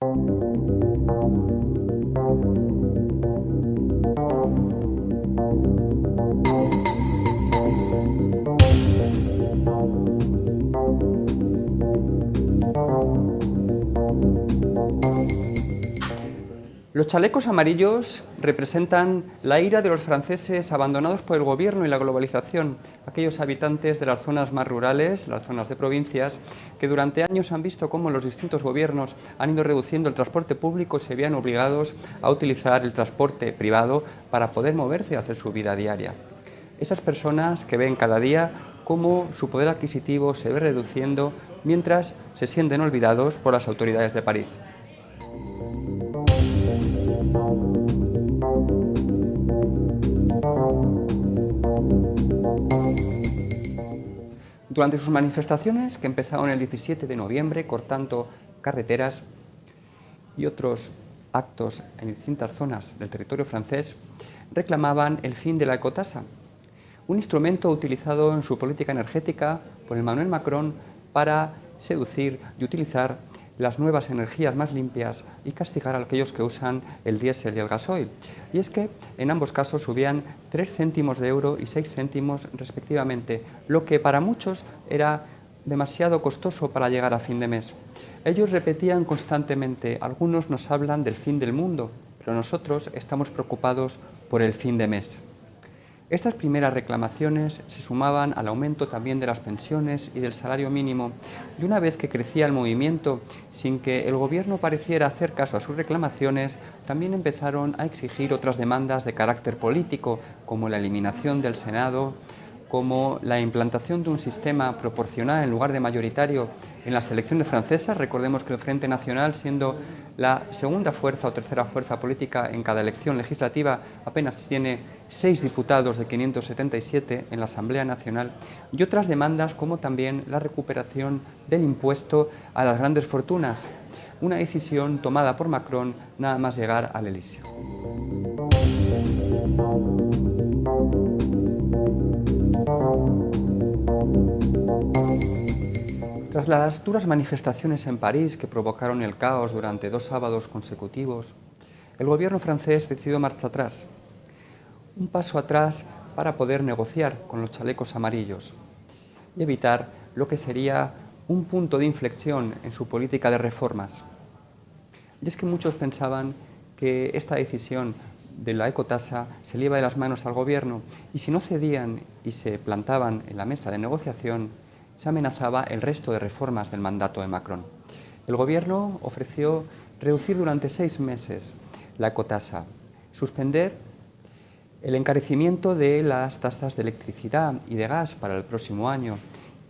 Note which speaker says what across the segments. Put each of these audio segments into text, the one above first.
Speaker 1: Los chalecos amarillos representan la ira de los franceses abandonados por el gobierno y la globalización, aquellos habitantes de las zonas más rurales, las zonas de provincias, que durante años han visto cómo los distintos gobiernos han ido reduciendo el transporte público y se veían obligados a utilizar el transporte privado para poder moverse y hacer su vida diaria. Esas personas que ven cada día cómo su poder adquisitivo se ve reduciendo mientras se sienten olvidados por las autoridades de París. Durante sus manifestaciones, que empezaron el 17 de noviembre cortando carreteras y otros actos en distintas zonas del territorio francés, reclamaban el fin de la ecotasa, un instrumento utilizado en su política energética por Emmanuel Macron para seducir y utilizar las nuevas energías más limpias y castigar a aquellos que usan el diésel y el gasoil. Y es que en ambos casos subían 3 céntimos de euro y 6 céntimos respectivamente, lo que para muchos era demasiado costoso para llegar a fin de mes. Ellos repetían constantemente: algunos nos hablan del fin del mundo, pero nosotros estamos preocupados por el fin de mes. Estas primeras reclamaciones se sumaban al aumento también de las pensiones y del salario mínimo, y una vez que crecía el movimiento, sin que el gobierno pareciera hacer caso a sus reclamaciones, también empezaron a exigir otras demandas de carácter político, como la eliminación del Senado, como la implantación de un sistema proporcional en lugar de mayoritario en las elecciones francesas. Recordemos que el Frente Nacional, siendo la segunda fuerza o tercera fuerza política en cada elección legislativa, apenas tiene 6 diputados de 577 en la Asamblea Nacional, y otras demandas como también la recuperación del impuesto a las grandes fortunas, una decisión tomada por Macron nada más llegar al Elíseo. Tras las duras manifestaciones en París que provocaron el caos durante 2 sábados consecutivos, el gobierno francés decidió marcha atrás, un paso atrás para poder negociar con los chalecos amarillos y evitar lo que sería un punto de inflexión en su política de reformas. Y es que muchos pensaban que esta decisión de la ecotasa se le iba de las manos al gobierno, y si no cedían y se plantaban en la mesa de negociación, se amenazaba el resto de reformas del mandato de Macron. El gobierno ofreció reducir durante 6 meses la ecotasa, suspender el encarecimiento de las tasas de electricidad y de gas para el próximo año,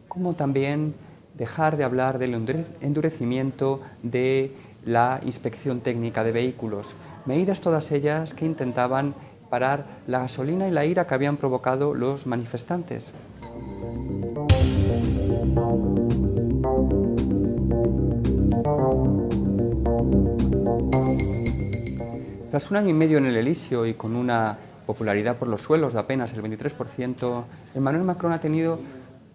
Speaker 1: como también dejar de hablar del endurecimiento de la inspección técnica de vehículos, medidas todas ellas que intentaban parar la gasolina y la ira que habían provocado los manifestantes. Tras 1 año y medio en el Elíseo y con una popularidad por los suelos de apenas el 23%, Emmanuel Macron ha tenido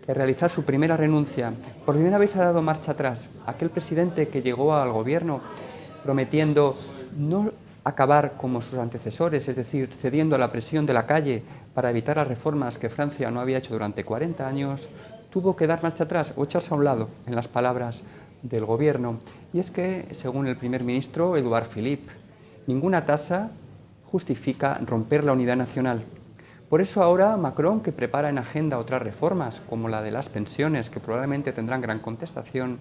Speaker 1: que realizar su primera renuncia. Por primera vez ha dado marcha atrás. Aquel presidente que llegó al gobierno prometiendo no acabar como sus antecesores, es decir, cediendo a la presión de la calle para evitar las reformas que Francia no había hecho durante 40 años, tuvo que dar marcha atrás o echarse a un lado, en las palabras del gobierno. Y es que, según el primer ministro Édouard Philippe, ninguna tasa justifica romper la unidad nacional. Por eso ahora Macron, que prepara en agenda otras reformas, como la de las pensiones, que probablemente tendrán gran contestación,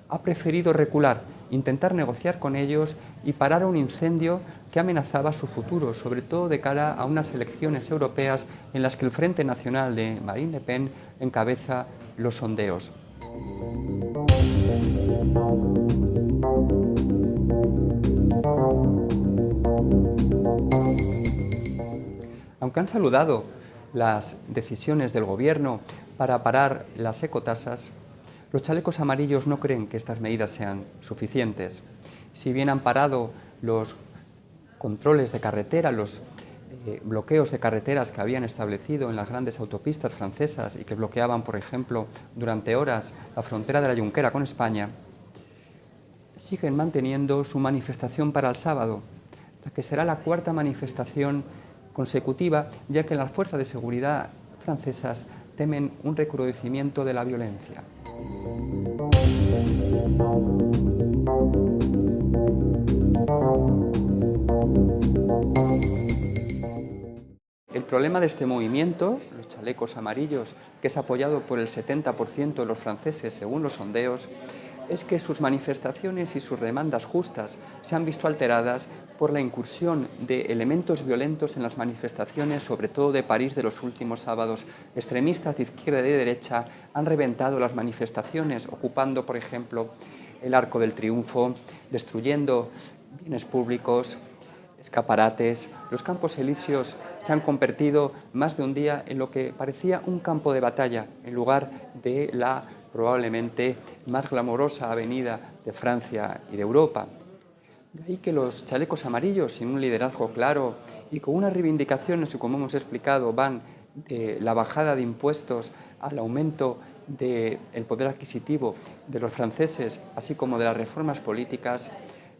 Speaker 1: ha preferido recular, intentar negociar con ellos y parar un incendio que amenazaba su futuro, sobre todo de cara a unas elecciones europeas en las que el Frente Nacional de Marine Le Pen encabeza los sondeos. Aunque han saludado las decisiones del gobierno para parar las ecotasas, los chalecos amarillos no creen que estas medidas sean suficientes. Si bien han parado los controles de carretera, los bloqueos de carreteras que habían establecido en las grandes autopistas francesas y que bloqueaban, por ejemplo, durante horas la frontera de la Jonquera con España, siguen manteniendo su manifestación para el sábado, la que será la cuarta manifestación consecutiva, ya que las fuerzas de seguridad francesas temen un recrudecimiento de la violencia. El problema de este movimiento, los chalecos amarillos, que es apoyado por el 70% de los franceses según los sondeos, es que sus manifestaciones y sus demandas justas se han visto alteradas por la incursión de elementos violentos en las manifestaciones, sobre todo de París de los últimos sábados. Extremistas de izquierda y de derecha han reventado las manifestaciones, ocupando, por ejemplo, el Arco del Triunfo, destruyendo bienes públicos, escaparates. Los Campos Elíseos se han convertido más de un día en lo que parecía un campo de batalla, en lugar de la probablemente más glamorosa avenida de Francia y de Europa. De ahí que los chalecos amarillos, sin un liderazgo claro y con unas reivindicaciones que, como hemos explicado, van de la bajada de impuestos al aumento del poder adquisitivo de los franceses, así como de las reformas políticas,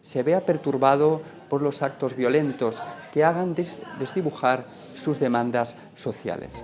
Speaker 1: se vea perturbado por los actos violentos que hagan desdibujar sus demandas sociales.